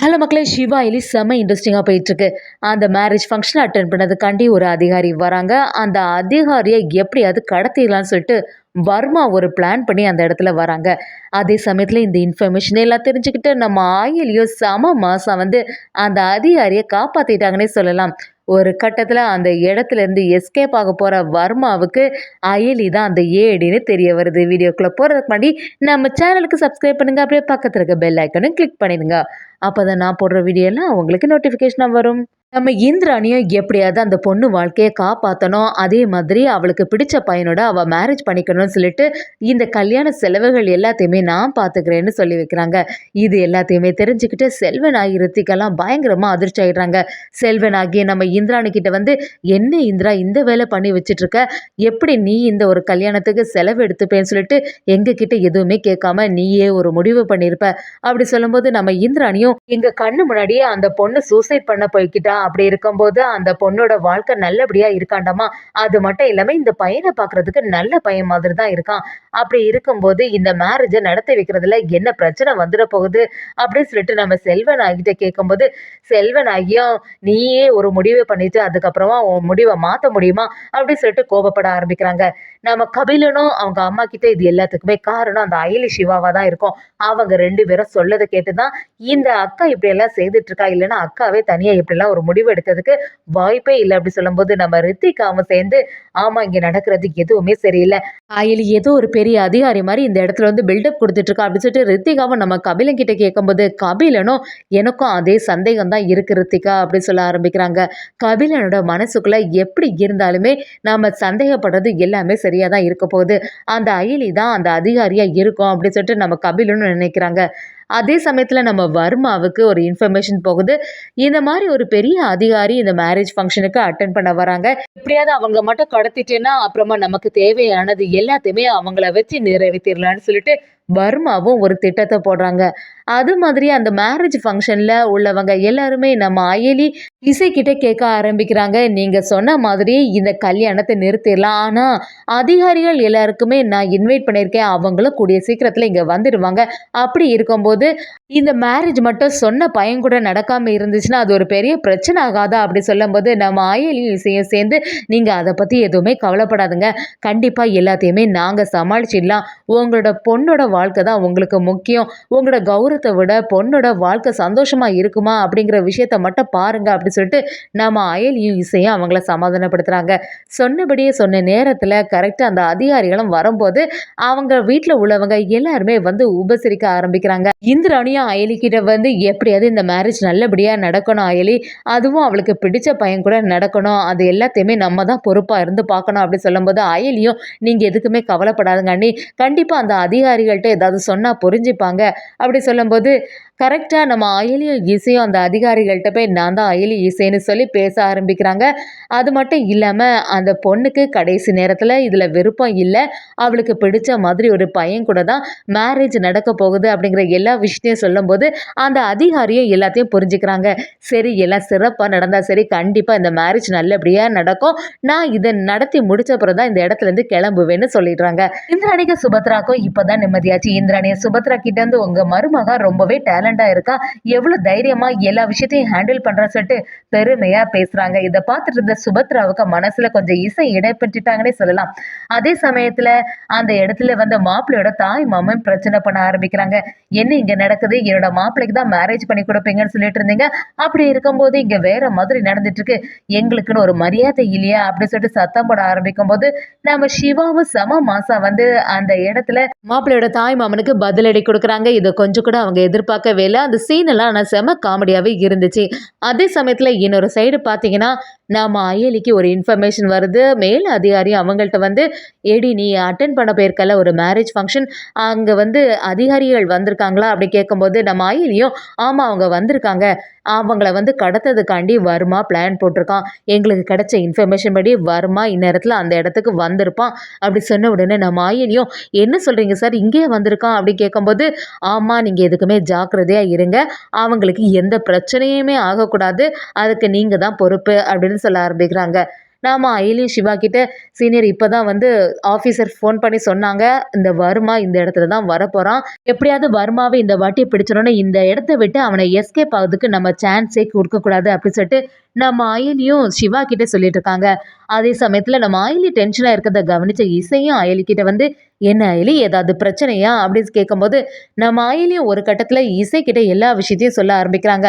Hello மக்களே! சிவா அயலி செம்ம இன்ட்ரெஸ்டிங்கா போயிட்டுருக்கு. அந்த மேரேஜ் ஃபங்ஷன் அட்டெண்ட் பண்ணதுக்காண்டி ஒரு அதிகாரி வராங்க. அந்த அதிகாரிய எப்படியாவது கடத்திடலான்னு சொல்லிட்டு வர்மா ஒரு பிளான் பண்ணி அந்த இடத்துல வராங்க. அதே சமயத்துல இந்த இன்ஃபர்மேஷன் எல்லாம் தெரிஞ்சுக்கிட்டு நம்ம ஆயிலியும் செம மாசா வந்து அந்த அதிகாரிய காப்பாத்திட்டாங்கன்னே சொல்லலாம். ஒரு கட்டத்துல அந்த இடத்துலேருந்து எஸ்கேப் ஆக போற வர்மாவுக்கு அயலி தான் அந்த ஏடின்னு தெரிய வருது. வீடியோக்குள்ள போறதுக்கு முன்னாடி நம்ம சேனலுக்கு சப்ஸ்கிரைப் பண்ணுங்க. அப்படியே பக்கத்துல இருக்க பெல் ஐக்கானும் கிளிக் பண்ணிடுங்க. அப்பதான் நான் போடுற வீடியோ எல்லாம் உங்களுக்கு நோட்டிஃபிகேஷனா வரும். நம்ம இந்திராணியும் எப்படியாவது அந்த பொண்ணு வாழ்க்கையை காப்பாற்றணும், அதே மாதிரி அவளுக்கு பிடிச்ச பையனோட அவள் மேரேஜ் பண்ணிக்கணும்னு சொல்லிட்டு இந்த கல்யாண செலவுகள் எல்லாத்தையுமே நான் பார்த்துக்கிறேன்னு சொல்லி வைக்கிறாங்க. இது எல்லாத்தையுமே தெரிஞ்சுக்கிட்டு செல்வன் ஆகி ரித்திகெல்லாம் பயங்கரமாக அதிர்ச்சி ஆயிடுறாங்க. செல்வன் ஆகிய நம்ம இந்திராணி கிட்ட வந்து, என்ன இந்திரா இந்த வேலை பண்ணி வச்சுட்டு இருக்க, எப்படி நீ இந்த ஒரு கல்யாணத்துக்கு செலவு எடுத்துப்பேன்னு சொல்லிட்டு எங்க கிட்ட எதுவுமே கேட்காம நீயே ஒரு முடிவு பண்ணியிருப்ப அப்படி சொல்லும்போது, நம்ம இந்திராணியும் எங்க கண்ணு முன்னாடியே அந்த பொண்ணு சூசைட் பண்ண போய்க்கிட்டா, அப்படி இருக்கும்போது அந்த பொண்ணோட வாழ்க்கை நல்லபடியா இருக்காண்டாமா. அது மட்டும் இல்லாம இந்த பையனை பாக்குறதுக்கு நல்ல பையன் மாதிரி தான் இருக்கான். அப்படி இருக்கும்போது இந்த மேரேஜை நடத்தி வைக்கிறதுல என்ன பிரச்சனை வந்துட போகுது அப்படின்னு சொல்லிட்டு நம்ம செல்வன் ஆகிட்ட கேட்கும்போது, செல்வன் ஆகியும் நீயே ஒரு முடிவை பண்ணிட்டு அதுக்கப்புறமா உன் முடிவை மாத்த முடியுமா அப்படின்னு சொல்லிட்டு கோபப்பட ஆரம்பிக்கிறாங்க. நம்ம கபிலனும் அவங்க அம்மா கிட்ட இது எல்லாத்துக்குமே காரணம் அந்த அயலி சிவாவா தான் இருக்கும். அவங்க 2 பேரும் சொல்லதை கேட்டுதான் இந்த அக்கா இப்படி எல்லாம் செய்துட்டு இருக்கா. இல்லைன்னா அக்காவே தனியா இப்படி எல்லாம் ஒரு முடிவு எடுக்கிறதுக்கு வாய்ப்பே இல்லை அப்படி சொல்லும்போது, நம்ம ரித்திகாவும் சேர்ந்து ஆமா இங்க நடக்கிறது எதுவுமே சரியில்லை. அயலி ஏதோ ஒரு பெரிய அதிகாரி மாதிரி இந்த இடத்துல வந்து பில்டப் கொடுத்துட்டு இருக்கா அப்படின்னு சொல்லிட்டு ரித்திகாவும் நம்ம கபிலன் கிட்ட கேட்கும்போது, கபிலனும் எனக்கும் அதே சந்தேகம் தான் இருக்கு ரித்திகா அப்படின்னு சொல்ல ஆரம்பிக்கிறாங்க. கபிலனோட மனசுக்குள்ள எப்படி இருந்தாலுமே நாம சந்தேகப்படுறது எல்லாமே சரியா தான் இருக்க போகுது. அந்த அயலி தான் அந்த அதிகாரியா இருக்கும் அப்படின்னு சொல்லிட்டு நம்ம கபிலனும் நினைக்கிறாங்க. அதே சமயத்துல நம்ம வர்மாவுக்கு ஒரு இன்ஃபர்மேஷன் போகுது. இந்த மாதிரி ஒரு பெரிய அதிகாரி இந்த மேரேஜ் ஃபங்க்ஷனுக்கு அட்டென்ட் பண்ண வராங்க. எப்படியாவது அவங்க மட்டும் கடத்திட்டேன்னா அப்புறமா நமக்கு தேவையானது எல்லாத்தையுமே அவங்கள வச்சு நிறைவேற்றிடலாம்னு சொல்லிட்டு வர்மாவும் ஒரு திட்டத்தை போடுறாங்க. அது மாதிரி அந்த மேரேஜ் ஃபங்க்ஷன்ல உள்ளவங்க எல்லாருமே நம்ம அயலி இசைக்கிட்ட கேட்க ஆரம்பிக்கிறாங்க. நீங்க சொன்ன மாதிரி இந்த கல்யாணத்தை நிறுத்திடலாம். ஆனா அதிகாரிகள் எல்லாருக்குமே நான் இன்வைட் பண்ணியிருக்கேன். அவங்களும் கூடிய சீக்கிரத்துல இங்க வந்துடுவாங்க. அப்படி இருக்கும்போது இந்த மேரேஜ் மட்டும் சொன்ன பையன் கூட நடக்காம இருந்துச்சுன்னா அது ஒரு பெரிய பிரச்சனை ஆகாதா அப்படி சொல்லும்போது, நம்ம அயலியும் இசையும் சேர்ந்து நீங்க அதை பத்தி எதுவுமே கவலைப்படாதுங்க. கண்டிப்பா எல்லாத்தையுமே நாங்க சமாளிச்சிடலாம். உங்களோட பொண்ணோட வாழ்க்கை தான் உங்களுக்கு முக்கியம். உங்களோட கௌரவத்தை விட பொண்ணோட வாழ்க்கை சந்தோஷமா இருக்குமா அப்படிங்கிற விஷயத்த மட்டும் பாருங்க அப்படி சொல்லிட்டு நம்ம அயலியும் இசையும் அவங்கள சமாதானப்படுத்துறாங்க. சொன்னபடியே சொன்ன நேரத்துல கரெக்டா அந்த அதிகாரிகளும் வரும்போது அவங்க வீட்டுல உள்ளவங்க எல்லாருமே வந்து உபசரிக்க ஆரம்பிக்கிறாங்க. இந்திராணியும் அயலி கிட்ட வந்து எப்படியாவது இந்த மேரேஜ் நல்லபடியா நடக்கணும் அயலி, அதுவும் அவளுக்கு பிடிச்ச பையன் கூட நடக்கணும், அது எல்லாத்தையுமே நம்ம தான் பொறுப்பா இருந்து பார்க்கணும் அப்படி சொல்லும்போது, அயலியும் நீங்க எதுக்குமே கவலைப்படாதுங்க அண்ணி, கண்டிப்பா அந்த அதிகாரிகள்கிட்ட ஏதாவது சொன்னா புரிஞ்சுப்பாங்க அப்படி சொல்லும்போது, கரெக்டா நம்ம அயலியும் இசையும் அந்த அதிகாரிகள்கிட்ட போய் நான் தான் அயலி இசைன்னு சொல்லி பேச ஆரம்பிக்கிறாங்க. அது மட்டும் இல்லாம அந்த பொண்ணுக்கு கடைசி நேரத்துல இதுல விருப்பம் இல்லை, அவளுக்கு பிடிச்ச மாதிரி ஒரு பையன் கூட தான் மேரேஜ் நடக்க போகுது அப்படிங்கிற எல்லா விஷயத்தையும் சொல்லும்போது அந்த அதிகாரியும் எல்லாத்தையும் புரிஞ்சுக்கிறாங்க. சரி எல்லாம் சிறப்பா நடந்தா சரி, கண்டிப்பா இந்த மேரேஜ் நல்லபடியா நடக்கும், நான் இதை நடத்தி முடிச்ச பிறகு தான் இந்த இடத்துல இருந்து கிளம்புவேன்னு சொல்லிடுறாங்க. இந்திராணிக்கு சுபத்ராக்கும் இப்பதான் நிம்மதியாச்சு. இந்திராணிய சுபத்ரா கிட்ட இருந்து உங்க மருமக ரொம்பவே டேலண்டா இருக்கா, எவ்வளவு தைரியமா எல்லா விஷயத்தையும் ஹேண்டில் பண்றா சொல்லிட்டு பெருமையா பேசுறாங்க. இதை பார்த்துட்டு இருந்த சுபத்ராவுக்கு மனசுல கொஞ்சம் இசை இடைப்பட்டுட்டாங்கன்னே சொல்லலாம். அதே சமயத்துல அந்த இடத்துல வந்த மாப்பிள்ளையோட தாய் மாமன் பிரச்சனை பண்ண ஆரம்பிக்கிறாங்க. என்ன இங்க நடக்குது, என்னோட மாப்பிள்ளைக்கு தான் மேரேஜ் பண்ணி கொடுப்பீங்கன்னு சொல்லிட்டு இருந்தீங்க, அப்படி இருக்கும்போது இங்க வேற மாதிரி நடந்துட்டு இருக்கு, எங்களுக்குன்னு ஒரு மரியாதை இல்லையா அப்படி சொல்லிட்டு சத்தம் போட ஆரம்பிக்கும் போது நம்ம சிவாவும் சம மாசா வந்து அந்த இடத்துல மாப்பிள்ளையோட தாய் மாமனுக்கு பதிலடி கொடுக்குறாங்க. இதை கொஞ்சம் கூட அவங்க எதிர்பார்க்கவே இல்லை. அந்த சீன் எல்லாம் ஆனால் செம காமெடியாவே இருந்துச்சு. அதே சமயத்துல இன்னொரு சைடு பாத்தீங்கன்னா நாம அயலிக்கு ஒரு இன்ஃபர்மேஷன் வருது. மேல் அதிகாரி அவங்கள்ட்ட வந்து, ஏடி நீ அட்டென்ட் பண்ண போயிருக்கல ஒரு மேரேஜ் ஃபங்க்ஷன், அங்க வந்து அதிகாரிகள் வந்திருக்காங்களா அப்படி கேட்கும்போது நம்ம அயலியும் ஆமா அவங்க வந்திருக்காங்க, அவங்கள வந்து கடத்ததுக்காண்டி வர்மா பிளான் போட்டிருக்கான், எங்களுக்கு கிடைச்ச இன்ஃபர்மேஷன் படி வர்மா இந்நேரத்தில் அந்த இடத்துக்கு வந்திருப்பான் அப்படி சொன்ன உடனே நம்ம ஆயிலியும் என்ன சொல்கிறீங்க சார் இங்கேயே வந்திருக்கான் அப்படி கேட்கும்போது, ஆமாம் நீங்கள் எதுக்குமே ஜாக்கிரதையாக இருங்க, அவங்களுக்கு எந்த பிரச்சனையுமே ஆகக்கூடாது, அதுக்கு நீங்கள் தான் பொறுப்பு அப்படின்னு சொல்ல ஆரம்பிக்கிறாங்க. நாம அயலியும் சிவா கிட்ட சீனியர் இப்பதான் வந்து ஆஃபீஸர் ஃபோன் பண்ணி சொன்னாங்க, இந்த வர்மா இந்த இடத்துல தான் வரப்போறான். எப்படியாவது வர்மாவை இந்த வாட்டி பிடிச்சிடணும்னு இந்த இடத்த விட்டு அவனை எஸ்கேப் ஆகுறதுக்கு நம்ம சான்ஸே கொடுக்கக்கூடாது அப்படின்னு சொல்லிட்டு நம்ம அயலியும் சிவா கிட்ட சொல்லிட்டு இருக்காங்க. அதே சமயத்துல நம்ம அயலி டென்ஷனா இருக்கிறத கவனிச்ச இசையும் அயலி கிட்ட வந்து, என்ன அயலி ஏதாவது பிரச்சனையா அப்படின்னு கேட்கும்போது நம்ம அயலியும் ஒரு கட்டத்துல இசை கிட்ட எல்லா விஷயத்தையும் சொல்ல ஆரம்பிக்கிறாங்க.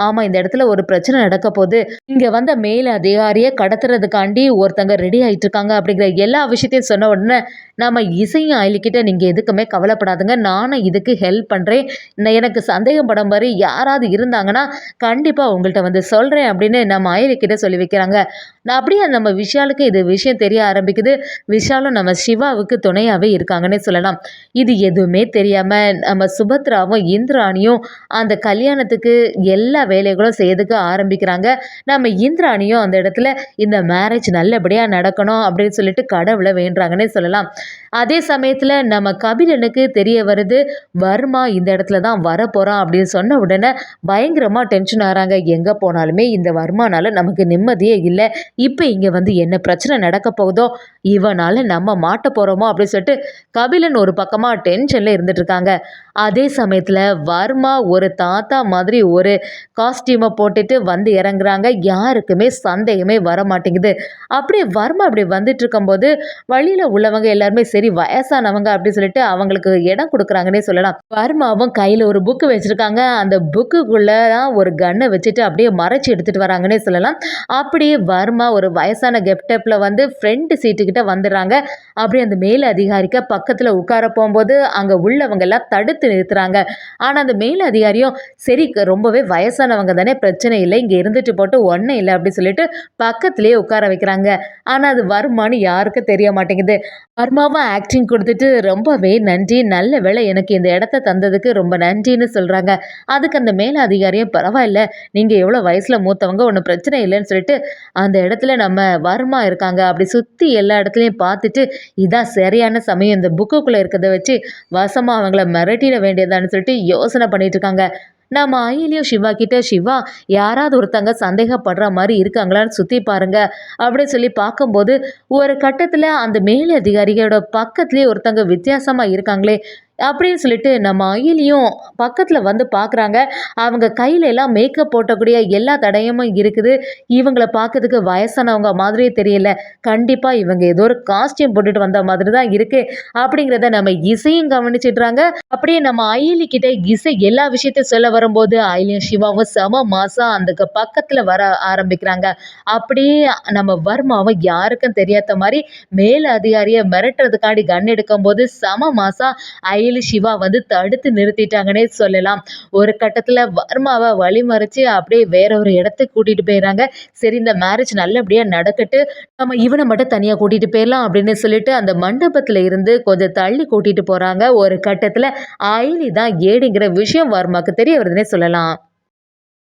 ஆமா, இந்த இடத்துல ஒரு பிரச்சனை நடக்க போகுது, இங்க வந்த மேல் அதிகாரியை கடத்துறதுக்காண்டி ஒருத்தங்க ரெடி ஆயிட்டு இருக்காங்க அப்படிங்கிற எல்லா விஷயத்தையும் சொன்ன உடனே நம்ம இசையும் அயலிக்கிட்ட நீங்க எதுக்குமே கவலைப்படாதுங்க, நானும் இதுக்கு ஹெல்ப் பண்றேன், எனக்கு சந்தேகம் படம் மாதிரி யாராவது இருந்தாங்கன்னா கண்டிப்பா உங்கள்கிட்ட வந்து சொல்றேன் அப்படின்னு நம்ம அயலிக்கிட்ட சொல்லி வைக்கிறாங்க. நான் அப்படியே நம்ம விஷாலுக்கு இது விஷயம் தெரிய ஆரம்பிக்குது. விஷாலும் நம்ம சிவாவுக்கு துணையாவே இருக்காங்கன்னே சொல்லலாம். இது எதுவுமே தெரியாம நம்ம சுபத்ராவும் இந்திராணியும் அந்த கல்யாணத்துக்கு எல்லா வேலைகளும் செய்யறதுக்கு ஆரம்பிக்கிறாங்க. நம்ம இந்திராணியும் அந்த இடத்துல இந்த மேரேஜ் நல்லபடியா நடக்கணும் அப்படின்னு சொல்லிட்டு கடவுளை வேண்டுறாங்கன்னே சொல்லலாம். அதே சமயத்துல நம்ம கபிலனுக்கு தெரிய வருது, வர்மா இந்த இடத்துல தான் வரப்போறான் அப்படின்னு சொன்ன உடனே பயங்கரமா டென்ஷன் ஆறாங்க. எங்க போனாலுமே இந்த வர்மானால நமக்கு நிம்மதியே இல்லை, இப்போ இங்க வந்து என்ன பிரச்சனை நடக்க போகுதோ, இவனால நம்ம மாட்ட போறோமோ அப்படின்னு சொல்லிட்டு கபிலன் ஒரு பக்கமா டென்ஷன்ல இருந்துட்டு இருக்காங்க. அதே சமயத்துல வர்மா ஒரு தாத்தா மாதிரி ஒரு காஸ்டியூமை போட்டுட்டு வந்து இறங்குறாங்க. யாருக்குமே சந்தேகமே வர மாட்டேங்குது. அப்படியே வர்மா அப்படி வந்துட்டு இருக்கும்போது வழியில உள்ளவங்க எல்லாருமே சரி வயசானவங்க அப்படின்னு சொல்லிட்டு அவங்களுக்கு இடம் கொடுக்குறாங்கன்னே சொல்லலாம். வர்மாவும் கையில ஒரு புக்கு வச்சிருக்காங்க. அந்த புக்குக்குள்ள ஒரு கன்னை வச்சுட்டு அப்படியே மறைச்சு எடுத்துட்டு வராங்கன்னே சொல்லலாம். அப்படியே வர்மா ஒரு வயசான கெப்டப்ல வந்து ஃப்ரண்ட் சீட்டுக்கிட்ட வந்துடுறாங்க. அப்படியே அந்த மேல் அதிகாரிக்க பக்கத்துல உட்கார போகும்போது அங்க உள்ளவங்க எல்லாம் தடுத்து நிறுத்துறாங்க. ஆனா அந்த மேல் அதிகாரியும் சரி ரொம்பவே வயசானவங்க தானே, பிரச்சனை இல்லை, இங்க இருந்துட்டு போட்டு ஒன்றும் இல்லை அப்படின்னு சொல்லிட்டு பக்கத்திலேயே உட்கார வைக்கிறாங்க. ஆனா அது வர்மான்னு யாருக்கும் தெரிய மாட்டேங்குது. வர்மாவும் ஆக்டிங் கொடுத்துட்டு ரொம்பவே நன்றி, நல்ல வேளை எனக்கு இந்த இடத்த தந்ததுக்கு ரொம்ப நன்றின்னு சொல்றாங்க. அதுக்கு அந்த மேல் அதிகாரியும் பரவாயில்ல, நீங்க எவ்வளவு வயசுல மூத்தவங்க, ஒன்றும் பிரச்சனை இல்லைன்னு சொல்லிட்டு அந்த இடத்துல நம்ம வர்மா இருக்காங்க அப்படி சுத்தி எல்லா இடத்துலையும் பார்த்துட்டு இதான் சரியான சமயம், இந்த புக்குக்குள்ள இருக்கிறத வச்சு வசமா அவங்கள மிரட்டிட வேண்டியதான்னு சொல்லிட்டு யோசனை பண்ணிட்டு இருக்காங்க. நம்ம அயலியும் சிவா கிட்ட, சிவா யாராவது ஒருத்தங்க சந்தேகப்படுற மாதிரி இருக்காங்களான்னு சுத்தி பாருங்க அப்படின்னு சொல்லி பார்க்கும்போது ஒரு கட்டத்துல அந்த மேல் அதிகாரியோட பக்கத்துலயே ஒருத்தங்க வித்தியாசமா இருக்காங்களே அப்படின்னு சொல்லிட்டு நம்ம அயலியும் பக்கத்துல வந்து பார்க்குறாங்க. அவங்க கையில எல்லாம் மேக்கப் போட்டக்கூடிய எல்லா தடயமும் இருக்குது. இவங்கள பார்க்கறதுக்கு வயசானவங்க மாதிரியே தெரியல, கண்டிப்பா இவங்க ஏதோ ஒரு காஸ்டியூம் போட்டுட்டு வந்த மாதிரி தான் இருக்கு அப்படிங்கிறத நம்ம இசையும் கவனிச்சிடுறாங்க. அப்படியே நம்ம அயலி கிட்ட இசை எல்லா விஷயத்தையும் சொல்ல வரும்போது அயலியும் சிவாவும் செம மாசா அந்த பக்கத்துல வர ஆரம்பிக்கிறாங்க. அப்படியே நம்ம வர்மாவும் யாருக்கும் தெரியாத மாதிரி மேல் அதிகாரியை மிரட்டுறதுக்காண்டி கன் எடுக்கும் போது செம மாசா அயலி சிவா வந்து தடுத்து நிறுத்திட்டாங்கன்னே சொல்லலாம். ஒரு கட்டத்துல வர்மாவை வழிமறிச்சு அப்படியே வேற ஒரு இடத்துக்கு கூட்டிட்டு போயிடறாங்க. சரி இந்த மேரேஜ் நல்லபடியா நடக்கட்டு, நம்ம இவனை மட்டும் தனியா கூட்டிட்டு போயிடலாம் அப்படின்னு சொல்லிட்டு அந்த மண்டபத்துல இருந்து கொஞ்சம் தள்ளி கூட்டிட்டு போறாங்க. ஒரு கட்டத்துல அயலி தான் ஏடிங்கிற விஷயம் வர்மாக்கு தெரிய வருதுன்னே சொல்லலாம்.